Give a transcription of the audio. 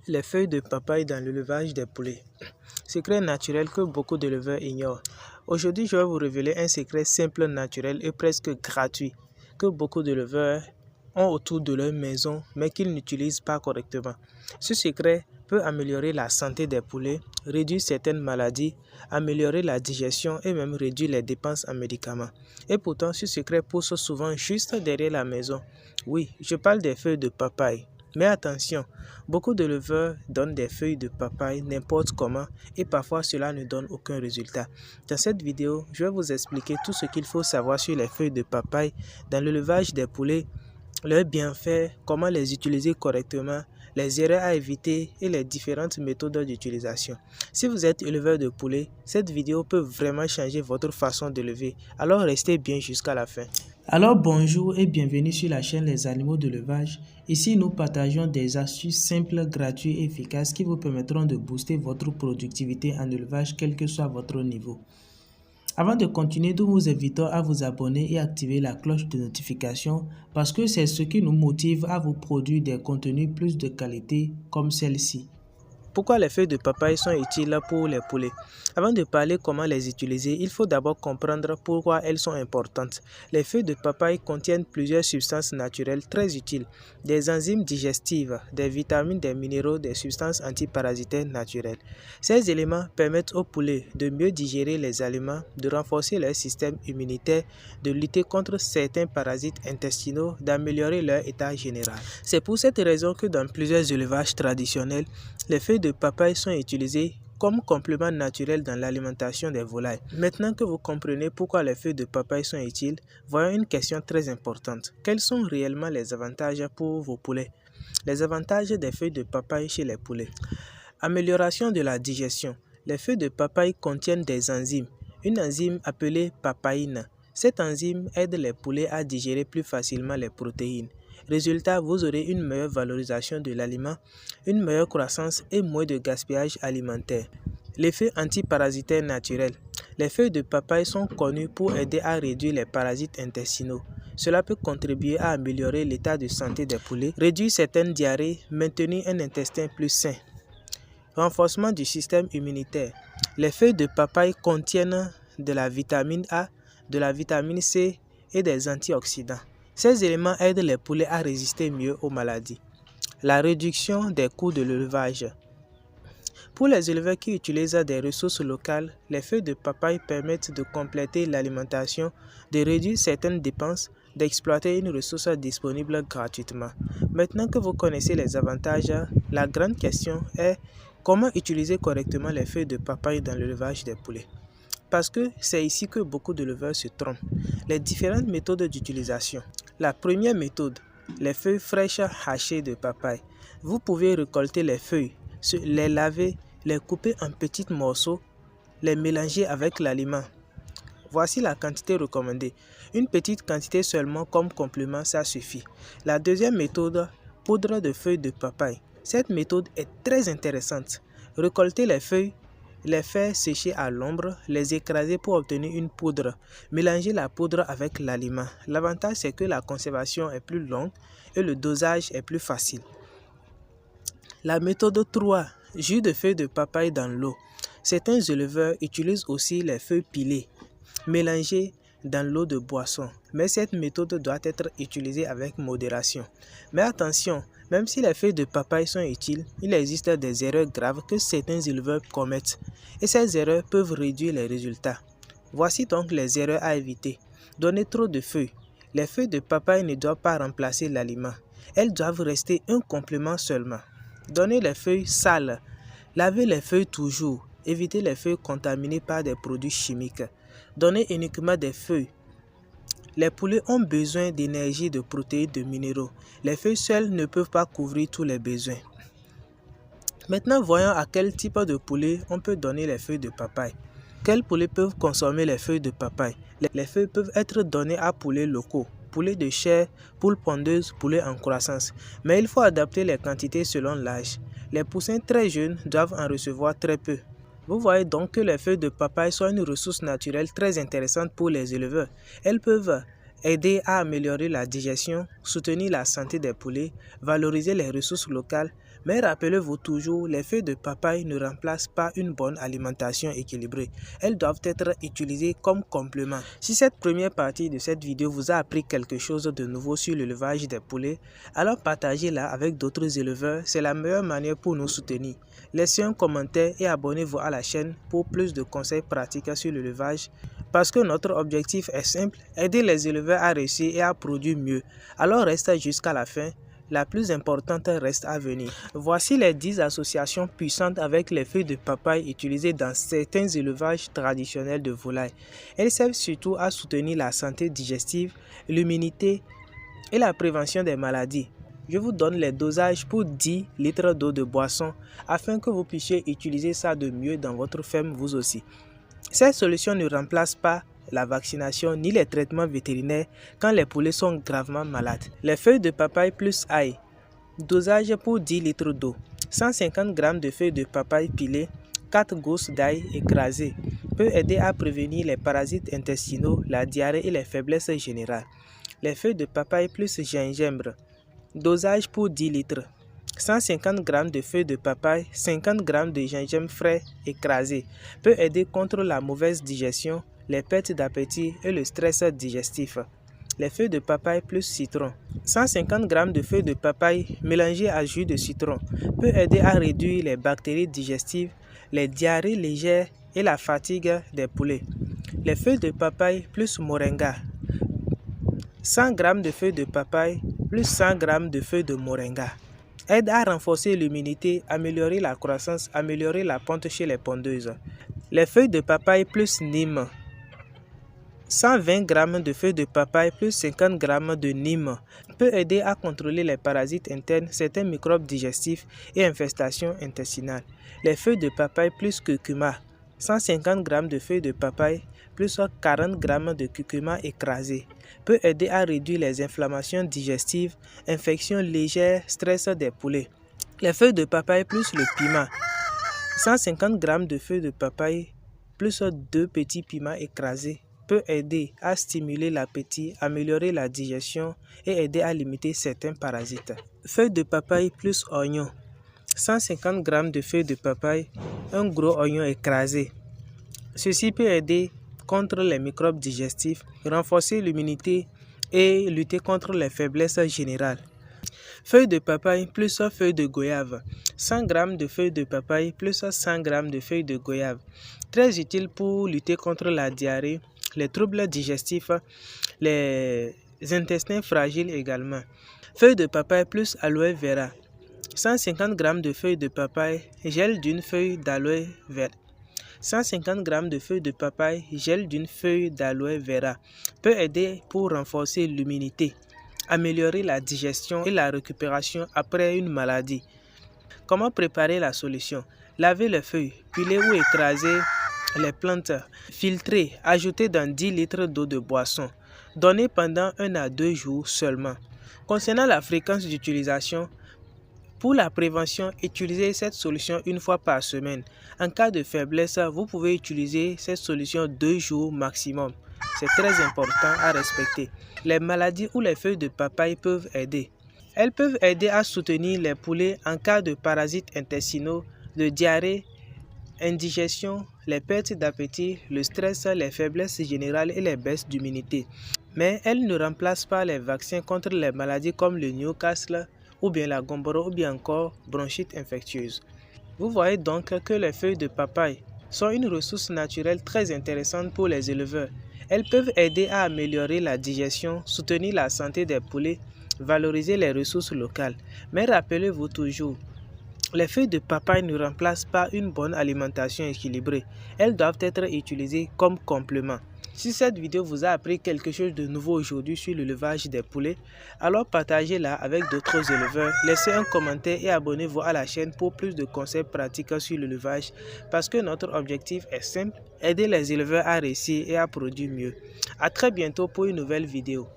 Les feuilles de papaye dans l'élevage des poulets. Secret naturel que beaucoup d'éleveurs ignorent. Aujourd'hui, je vais vous révéler un secret simple, naturel et presque gratuit que beaucoup d'éleveurs ont autour de leur maison mais qu'ils n'utilisent pas correctement. Ce secret peut améliorer la santé des poulets, réduire certaines maladies, améliorer la digestion et même réduire les dépenses en médicaments. Et pourtant, ce secret pousse souvent juste derrière la maison. Oui, je parle des feuilles de papaye. Mais attention, beaucoup d'éleveurs donnent des feuilles de papaye n'importe comment et parfois cela ne donne aucun résultat. Dans cette vidéo, je vais vous expliquer tout ce qu'il faut savoir sur les feuilles de papaye dans l'élevage des poulets, leurs bienfaits, comment les utiliser correctement, les erreurs à éviter et les différentes méthodes d'utilisation. Si vous êtes éleveur de poulets, cette vidéo peut vraiment changer votre façon d'élever, alors restez bien jusqu'à la fin. Alors bonjour et bienvenue sur la chaîne Les Animaux d'Élevage. Ici nous partageons des astuces simples, gratuites et efficaces qui vous permettront de booster votre productivité en élevage quel que soit votre niveau. Avant de continuer, nous vous invitons à vous abonner et activer la cloche de notification parce que c'est ce qui nous motive à vous produire des contenus plus de qualité comme celle-ci. Pourquoi les feuilles de papaye sont utiles pour les poulets? Avant de parler comment les utiliser, il faut d'abord comprendre pourquoi elles sont importantes. Les feuilles de papaye contiennent plusieurs substances naturelles très utiles, des enzymes digestives, des vitamines, des minéraux, des substances antiparasitaires naturelles. Ces éléments permettent aux poulets de mieux digérer les aliments, de renforcer leur système immunitaire, de lutter contre certains parasites intestinaux, d'améliorer leur état général. C'est pour cette raison que dans plusieurs élevages traditionnels, les feuilles de papaye sont utilisées comme complément naturel dans l'alimentation des volailles. Maintenant que vous comprenez pourquoi les feuilles de papaye sont utiles, voyons une question très importante. Quels sont réellement les avantages pour vos poulets? Les avantages des feuilles de papaye chez les poulets. Amélioration de la digestion. Les feuilles de papaye contiennent des enzymes. Une enzyme appelée papaïne. Cette enzyme aide les poulets à digérer plus facilement les protéines. Résultat, vous aurez une meilleure valorisation de l'aliment, une meilleure croissance et moins de gaspillage alimentaire. L'effet antiparasitaire naturel. Les feuilles de papaye sont connues pour aider à réduire les parasites intestinaux. Cela peut contribuer à améliorer l'état de santé des poulets, réduire certaines diarrhées, maintenir un intestin plus sain. Renforcement du système immunitaire. Les feuilles de papaye contiennent de la vitamine A, de la vitamine C et des antioxydants. Ces éléments aident les poulets à résister mieux aux maladies. La réduction des coûts de l'élevage. Pour les éleveurs qui utilisent des ressources locales, les feuilles de papaye permettent de compléter l'alimentation, de réduire certaines dépenses, d'exploiter une ressource disponible gratuitement. Maintenant que vous connaissez les avantages, la grande question est comment utiliser correctement les feuilles de papaye dans l'élevage des poulets. Parce que c'est ici que beaucoup d'éleveurs se trompent. Les différentes méthodes d'utilisation. La première méthode, les feuilles fraîches hachées de papaye. Vous pouvez récolter les feuilles, les laver, les couper en petits morceaux, les mélanger avec l'aliment. Voici la quantité recommandée. Une petite quantité seulement comme complément, ça suffit. La deuxième méthode, poudre de feuilles de papaye. Cette méthode est très intéressante. Récolter les feuilles, les faire sécher à l'ombre, les écraser pour obtenir une poudre. Mélanger la poudre avec l'aliment. L'avantage, c'est que la conservation est plus longue et le dosage est plus facile. La méthode 3, jus de feuilles de papaye dans l'eau. Certains éleveurs utilisent aussi les feuilles pilées, mélangées dans l'eau de boisson. Mais cette méthode doit être utilisée avec modération. Mais attention, même si les feuilles de papaye sont utiles, il existe des erreurs graves que certains éleveurs commettent. Et ces erreurs peuvent réduire les résultats. Voici donc les erreurs à éviter. Donner trop de feuilles. Les feuilles de papaye ne doivent pas remplacer l'aliment. Elles doivent rester un complément seulement. Donner les feuilles sales. Laver les feuilles toujours. Éviter les feuilles contaminées par des produits chimiques. Donner uniquement des feuilles. Les poulets ont besoin d'énergie, de protéines, de minéraux. Les feuilles seules ne peuvent pas couvrir tous les besoins. Maintenant, voyons à quel type de poulet on peut donner les feuilles de papaye. Quels poulets peuvent consommer les feuilles de papaye? Les feuilles peuvent être données à poulets locaux, poulets de chair, poules pondeuses, poulets en croissance. Mais il faut adapter les quantités selon l'âge. Les poussins très jeunes doivent en recevoir très peu. Vous voyez donc que les feuilles de papaye sont une ressource naturelle très intéressante pour les éleveurs. Elles peuvent aider à améliorer la digestion, soutenir la santé des poulets, valoriser les ressources locales, Mais rappelez-vous toujours, les feuilles de papaye ne remplacent pas une bonne alimentation équilibrée. Elles doivent être utilisées comme complément. Si cette première partie de cette vidéo vous a appris quelque chose de nouveau sur l'élevage des poulets, alors partagez-la avec d'autres éleveurs. C'est la meilleure manière pour nous soutenir. Laissez un commentaire et abonnez-vous à la chaîne pour plus de conseils pratiques sur l'élevage. Parce que notre objectif est simple, aider les éleveurs à réussir et à produire mieux. Alors restez jusqu'à la fin. La plus importante reste à venir. Voici les 10 associations puissantes avec les feuilles de papaye utilisées dans certains élevages traditionnels de volailles. Elles servent surtout à soutenir la santé digestive, l'immunité et la prévention des maladies. Je vous donne les dosages pour 10 litres d'eau de boisson afin que vous puissiez utiliser ça de mieux dans votre ferme vous aussi. Cette solution ne remplace pas la vaccination ni les traitements vétérinaires quand les poulets sont gravement malades. Les feuilles de papaye plus ail. Dosage pour 10 litres d'eau. 150 g de feuilles de papaye pilées, 4 gousses d'ail écrasées. Peut aider à prévenir les parasites intestinaux, la diarrhée et les faiblesses générales. Les feuilles de papaye plus gingembre. Dosage pour 10 litres. 150 g de feuilles de papaye, 50 g de gingembre frais écrasé. Peut aider contre la mauvaise digestion, les pertes d'appétit et le stress digestif. Les feuilles de papaye plus citron. 150 g de feuilles de papaye mélangées à jus de citron peut aider à réduire les bactéries digestives, les diarrhées légères et la fatigue des poulets. Les feuilles de papaye plus moringa. 100 g de feuilles de papaye plus 100 g de feuilles de moringa. Aide à renforcer l'immunité, améliorer la croissance, améliorer la ponte chez les pondeuses. Les feuilles de papaye plus Nîmes. 120 g de feuilles de papaye plus 50 g de Nîmes peut aider à contrôler les parasites internes, certains microbes digestifs et infestations intestinales. Les feuilles de papaye plus curcuma. 150 g de feuilles de papaye plus 40 g de curcuma écrasé peut aider à réduire les inflammations digestives, infections légères, stress des poulets. Les feuilles de papaye plus le piment. 150 g de feuilles de papaye plus 2 petits piments écrasés peut aider à stimuler l'appétit, améliorer la digestion et aider à limiter certains parasites. Feuilles de papaye plus oignon. 150 g de feuilles de papaye, un gros oignon écrasé. Ceci peut aider contre les microbes digestifs, renforcer l'immunité et lutter contre les faiblesses générales. Feuilles de papaye plus feuilles de goyave. 100 g de feuilles de papaye plus 100 g de feuilles de goyave. Très utile pour lutter contre la diarrhée, les troubles digestifs, les intestins fragiles également. Feuilles de papaye plus aloe vera. 150 g de feuilles de papaye, gel d'une feuille d'aloe vera. 150 g de feuilles de papaye, gel d'une feuille d'aloe vera peut aider pour renforcer l'immunité, améliorer la digestion et la récupération après une maladie. Comment préparer la solution? Lavez les feuilles, piler ou écraser les plantes, filtrer, ajouter dans 10 litres d'eau de boisson. Donner pendant 1 à 2 jours seulement. Concernant la fréquence d'utilisation, pour la prévention, utilisez cette solution 1 fois par semaine. En cas de faiblesse, vous pouvez utiliser cette solution 2 jours maximum. C'est très important à respecter. Les maladies ou les feuilles de papaye peuvent aider. Elles peuvent aider à soutenir les poulets en cas de parasites intestinaux, de diarrhée, indigestion, les pertes d'appétit, le stress, les faiblesses générales et les baisses d'immunité. Mais elles ne remplacent pas les vaccins contre les maladies comme le Newcastle, ou bien la gomboro, ou bien encore bronchite infectieuse. Vous voyez donc que les feuilles de papaye sont une ressource naturelle très intéressante pour les éleveurs. Elles peuvent aider à améliorer la digestion, soutenir la santé des poulets, valoriser les ressources locales. Mais rappelez-vous toujours, les feuilles de papaye ne remplacent pas une bonne alimentation équilibrée. Elles doivent être utilisées comme complément. Si cette vidéo vous a appris quelque chose de nouveau aujourd'hui sur l'élevage des poulets, alors partagez-la avec d'autres éleveurs, laissez un commentaire et abonnez-vous à la chaîne pour plus de conseils pratiques sur l'élevage parce que notre objectif est simple, aider les éleveurs à réussir et à produire mieux. À très bientôt pour une nouvelle vidéo.